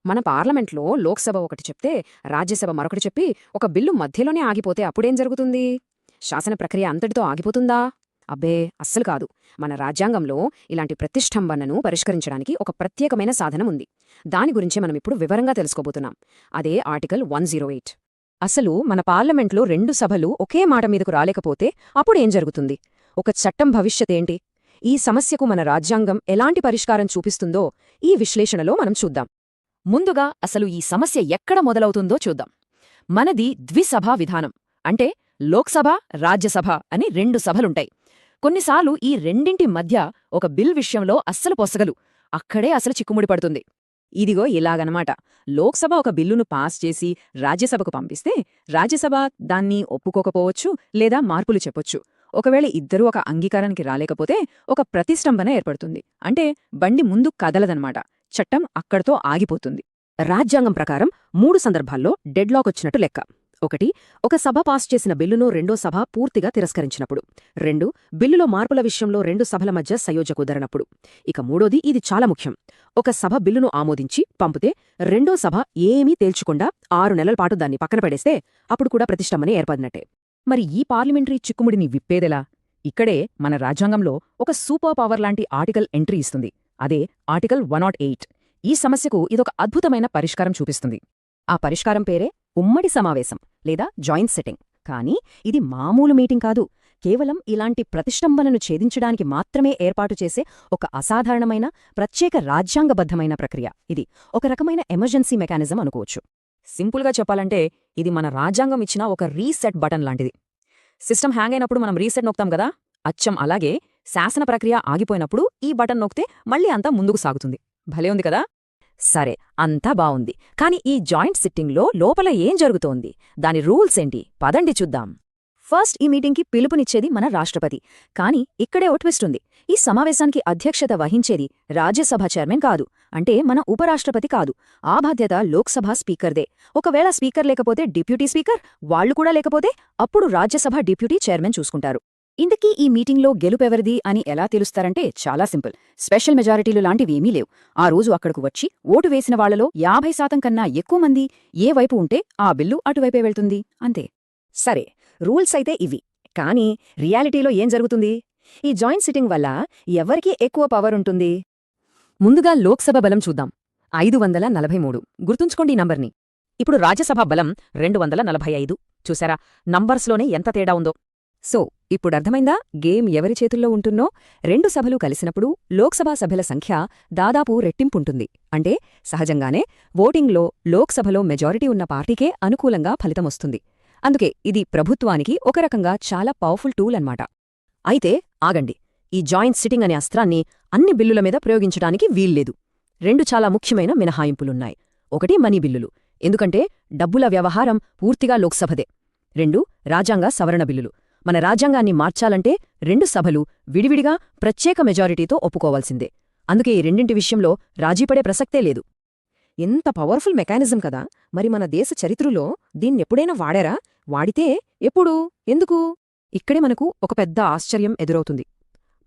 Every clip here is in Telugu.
మన పార్లమెంట్లో లోక్సభ ఒకటి చెప్తే రాజ్యసభ మరొకటి చెప్పి ఒక బిల్లు మధ్యలోనే ఆగిపోతే అప్పుడేం జరుగుతుంది? శాసన ప్రక్రియ అంతటితో ఆగిపోతుందా? అబ్బే, అస్సలు కాదు. మన రాజ్యాంగంలో ఇలాంటి ప్రతిష్టంభనను పరిష్కరించడానికి ఒక ప్రత్యేకమైన సాధనం ఉంది. దాని గురించే మనమిప్పుడు వివరంగా తెలుసుకోబోతున్నాం. అదే ఆర్టికల్ 108. అసలు మన పార్లమెంట్లో రెండు సభలు ఒకే మాట మీదకు రాలేకపోతే అప్పుడేం జరుగుతుంది? ఒక చట్టం భవిష్యతేంటి? ఈ సమస్యకు మన రాజ్యాంగం ఎలాంటి పరిష్కారం చూపిస్తుందో ఈ విశ్లేషణలో మనం చూద్దాం. ముందుగా అసలు ఈ సమస్య ఎక్కడ మొదలవుతుందో చూద్దాం. మనది ద్విసభా విధానం. అంటే లోక్సభ, రాజ్యసభ అని రెండు సభలుంటాయి. కొన్నిసార్లు ఈ రెండింటి మధ్య ఒక బిల్ విషయంలో అస్సలు పొసగలు. అక్కడే అసలు చిక్కుముడి పడుతుంది. ఇదిగో ఇలాగనమాట. లోక్సభ ఒక బిల్లును పాస్ చేసి రాజ్యసభకు పంపిస్తే రాజ్యసభ దాన్ని ఒప్పుకోకపోవచ్చు లేదా మార్పులు చెప్పొచ్చు. ఒకవేళ ఇద్దరూ ఒక అంగీకారానికి రాలేకపోతే ఒక ప్రతిష్టంభన ఏర్పడుతుంది. అంటే బండి ముందు కదలదనమాట. చట్టం అక్కడితో ఆగిపోతుంది. రాజ్యాంగం ప్రకారం 3 సందర్భాల్లో డెడ్లాక్ వచ్చినట్టు లెక్క. 1. ఒక సభ పాస్ చేసిన బిల్లును రెండో సభ పూర్తిగా తిరస్కరించినప్పుడు. 2. బిల్లులో మార్పుల విషయంలో రెండు సభల మధ్య సయోధ్య కుదరనప్పుడు. ఇక 3వది, ఇది చాలా ముఖ్యం. ఒక సభ బిల్లును ఆమోదించి పంపితే రెండో సభ ఏమీ తేల్చకుండా 6 నెలల పాటు దాన్ని పక్కన పడేస్తే అప్పుడు కూడా ప్రతిష్టంభనే ఏర్పడినట్టే. మరి ఈ పార్లమెంటరీ చిక్కుముడిని విప్పేదెలా? ఇక్కడే మన రాజ్యాంగంలో ఒక సూపర్ పవర్ లాంటి ఆర్టికల్ ఎంట్రీ ఇస్తుంది. అదే ఆర్టికల్ 108. ఈ సమస్యకు ఇదొక అద్భుతమైన పరిష్కారం చూపిస్తుంది. ఆ పరిష్కారం పేరే ఉమ్మడి సమావేశం లేదా జాయింట్ సిట్టింగ్. కానీ ఇది మామూలు మీటింగ్ కాదు. కేవలం ఇలాంటి ప్రతిష్టంభనను ఛేదించడానికి మాత్రమే ఏర్పాటు చేసే ఒక అసాధారణమైన, ప్రత్యేక రాజ్యాంగబద్ధమైన ప్రక్రియ. ఇది ఒక రకమైన ఎమర్జెన్సీ మెకానిజం అనుకోవచ్చు. సింపుల్గా చెప్పాలంటే ఇది మన రాజ్యాంగం ఇచ్చిన ఒక రీసెట్ బటన్ లాంటిది. సిస్టమ్ హ్యాంగ్ అయినప్పుడు మనం రీసెట్ నొక్తాం కదా, అచ్చం అలాగే శాసన ప్రక్రియ ఆగిపోయినప్పుడు ఈ బటన్ నొక్కితే మళ్ళీ అంతా ముందుకు సాగుతుంది. భలే ఉంది కదా? సరే, అంతా బావుంది. కాని ఈ జాయింట్ సిట్టింగ్లో లోపల ఏం జరుగుతోంది? దాని రూల్స్ ఏంటి? పదండి చూద్దాం. ఫస్ట్, ఈ మీటింగ్కి పిలుపునిచ్చేది మన రాష్ట్రపతి. కాని ఇక్కడే ఓ ట్విస్ట్ ఉంది. ఈ సమావేశానికి అధ్యక్షత వహించేది రాజ్యసభ చైర్మన్ కాదు. అంటే మన ఉపరాష్ట్రపతి కాదు. ఆ బాధ్యత లోక్సభ స్పీకర్దే. ఒకవేళ స్పీకర్ లేకపోతే డిప్యూటీ స్పీకర్, వాళ్లు కూడా లేకపోతే అప్పుడు రాజ్యసభ డిప్యూటీ చైర్మన్ చూసుకుంటారు. ఇంతకీ ఈ మీటింగ్లో గెలుపెవరిది అని ఎలా తెలుస్తారంటే చాలా సింపుల్. స్పెషల్ మెజారిటీలు లాంటివేమీ లేవు. ఆ రోజు అక్కడకు వచ్చి ఓటు వేసిన వాళ్లలో 50% కన్నా ఎక్కువ మంది ఏ వైపు ఉంటే ఆ బిల్లు అటువైపే వెళ్తుంది. అంతే. సరే, రూల్స్ అయితే ఇవి. కానీ రియాలిటీలో ఏం జరుగుతుంది? ఈ జాయింట్ సిట్టింగ్ వల్ల ఎవరికి ఎక్కువ పవర్ ఉంటుంది? ముందుగా లోక్సభ బలం చూద్దాం. 543. గుర్తుంచుకోండి ఈ నంబర్ని. ఇప్పుడు రాజ్యసభ బలం 245. చూసారా, నంబర్స్లోనే ఎంత తేడా ఉందో? సో ఇప్పుడర్థమైందా గేమ్ ఎవరి చేతుల్లో ఉంటున్నో? రెండు సభలు కలిసినప్పుడు లోక్సభ సభ్యుల సంఖ్య దాదాపు రెట్టింపుంటుంది. అంటే సహజంగానే ఓటింగ్లో లోక్సభలో మెజారిటీ ఉన్న పార్టీకే అనుకూలంగా ఫలితమొస్తుంది. అందుకే ఇది ప్రభుత్వానికి ఒక రకంగా చాలా పవర్ఫుల్ టూల్ అన్నమాట. అయితే ఆగండి, ఈ జాయింట్ సిట్టింగ్ అనే అస్త్రాన్ని అన్ని బిల్లుల మీద ప్రయోగించడానికి వీల్లేదు. 2 చాలా ముఖ్యమైన మినహాయింపులున్నాయి. 1 మనీ బిల్లులు, ఎందుకంటే డబ్బుల వ్యవహారం పూర్తిగా లోక్సభదే. 2 రాజ్యాంగ సవరణ బిల్లులు. మన రాజ్యాంగాన్ని మార్చాలంటే రెండు సభలు విడివిడిగా ప్రత్యేక మెజారిటీతో ఒప్పుకోవాల్సిందే. అందుకే ఈ రెండింటి విషయంలో రాజీపడే ప్రసక్తే లేదు. ఎంత పవర్ఫుల్ మెకానిజం కదా! మరి మన దేశ చరిత్రలో దీన్నెప్పుడైనా వాడారా? వాడితే ఎప్పుడు? ఎందుకు? ఇక్కడే మనకు ఒక పెద్ద ఆశ్చర్యం ఎదురవుతుంది.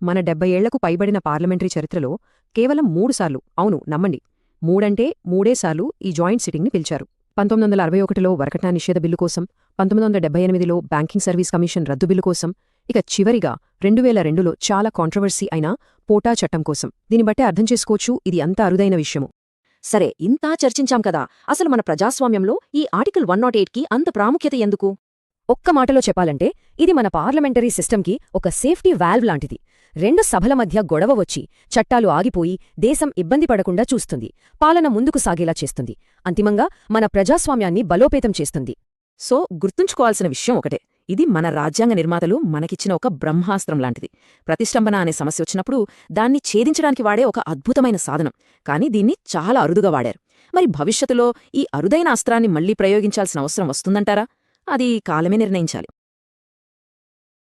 మన 70 ఏళ్లకు పైబడిన పార్లమెంటరీ చరిత్రలో కేవలం 3 సార్లు, అవును నమ్మండి, 3 3 సార్లు ఈ జాయింట్ సిట్టింగ్ని పిలిచారు. 1961లో వరకట్న నిషేధ బిల్లు కోసం, 1978లో బ్యాంకింగ్ సర్వీస్ కమిషన్ రద్దు బిల్లు కోసం, ఇక చివరిగా 2002లో చాలా కాంట్రవర్సీ అయిన పోటా చట్టం కోసం. దీన్ని బట్టే అర్థం చేసుకోవచ్చు ఇది అంత అరుదైన విషయము. సరే, ఇంతా చర్చించాం కదా, అసలు మన ప్రజాస్వామ్యంలో ఈ ఆర్టికల్ 108కి అంత ప్రాముఖ్యత ఎందుకు? ఒక్క మాటలో చెప్పాలంటే ఇది మన పార్లమెంటరీ సిస్టమ్కి ఒక సేఫ్టీ వాల్వ్ లాంటిది. రెండు సభల మధ్య గొడవ వచ్చి చట్టాలు ఆగిపోయి దేశం ఇబ్బంది పడకుండా చూస్తుంది. పాలన ముందుకు సాగేలా చేస్తుంది. అంతిమంగా మన ప్రజాస్వామ్యాన్ని బలోపేతం చేస్తుంది. సో గుర్తుంచుకోవాల్సిన విషయం ఒకటే, ఇది మన రాజ్యాంగ నిర్మాతలు మనకిచ్చిన ఒక బ్రహ్మాస్త్రం లాంటిది. ప్రతిష్టంభన అనే సమస్య వచ్చినప్పుడు దాన్ని ఛేదించడానికి వాడే ఒక అద్భుతమైన సాధనం. కానీ దీన్ని చాలా అరుదుగా వాడారు. మరి భవిష్యత్తులో ఈ అరుదైన అస్త్రాన్ని మళ్లీ ప్రయోగించాల్సిన అవసరం వస్తుందంటారా? అది కాలమే నిర్ణయించాలి.